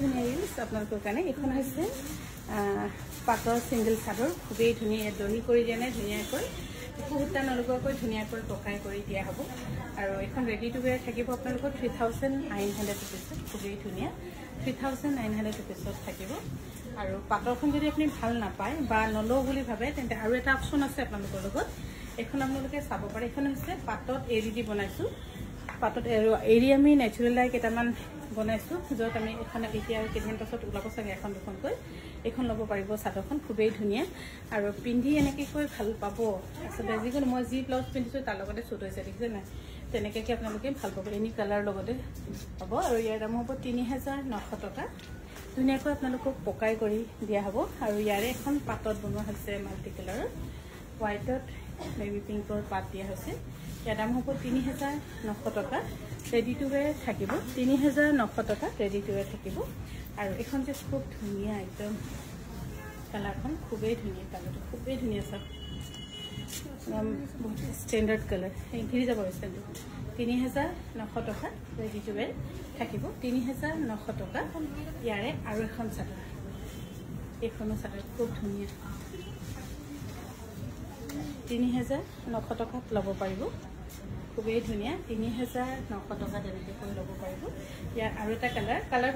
ধুনীয়া ৰিলছ আপোনালোকৰ কাৰণে। এইখন হৈছে পাটৰ ছিংগল চাদৰ, খুবেই ধুনীয়া, দহি কৰি যেনে ধুনীয়াকৈ সূতা নলগোৱাকৈ ধুনীয়াকৈ পকাই কৰি দিয়া হ'ব। আৰু এখন ৰেডি টু ৱেৰ থাকিব আপোনালোকৰ 3900 ৰুপিছত, খুবেই ধুনীয়া 3900 ৰুপিছত থাকিব। আৰু পাটৰখন যদি আপুনি ভাল নাপায় বা নলওঁ বুলি ভাবে তেন্তে আৰু এটা অপশ্যন আছে আপোনালোকৰ লগত, এখন আপোনালোকে চাব পাৰে। এখন হৈছে পাটত এৰি দি বনাইছোঁ, পাটত এৰি আমি নেচাৰেল লাই কেইটামান বনাইছোঁ, য'ত আমি এখন এতিয়া কেইদিনমান পাছত ওলাব চাগে এখন দুখনকৈ, এইখন ল'ব পাৰিব। চাদৰখন খুবেই ধুনীয়া আৰু পিন্ধি এনেকৈ ভাল পাব। আচলতে যিকোনো মই যি ব্লাউজ পিন্ধিছোঁ তাৰ লগতে চুট হৈছে, দেখিছে নাই? তেনেকৈ আপোনালোকে ভাল পাব, এনি কালাৰ লগতে হ'ব। আৰু ইয়াৰ দাম হ'ব 3900 টকা। ধুনীয়াকৈ আপোনালোকক পকাই কৰি দিয়া হ'ব। আৰু ইয়াৰে এখন পাটত বনোৱা হৈছে মাল্টি কালাৰৰ, হোৱাইটত বেবী পিংকৰ পাত দিয়া হৈছে। ইয়াৰ দাম হ'ব 3900 টকা। ৰেডি টু ৱেৰ থাকিব 3900 টকা, ৰেডি টু ৱেৰ থাকিব। আৰু এইখন যে খুব ধুনীয়া একদম কালাৰখন, খুবেই ধুনীয়া কালাৰটো, খুবেই ধুনীয়া চাওক, বহুত ষ্টেণ্ডাৰ্ড কালাৰ, ঘিৰি যাব ষ্টেণ্ডাৰ্ড। 3900 টকা, ৰেডি টু ৱেৰ থাকিব 3900 টকা। ইয়াৰে আৰু এখন চাদৰ, এইখনো চাদৰ খুব ধুনীয়া, 3900 টকাত ল'ব পাৰিব, খুবেই ধুনীয়া 3900 টকা তেনেকৈ ল'ব পাৰিব। ইয়াৰ আৰু এটা কালাৰ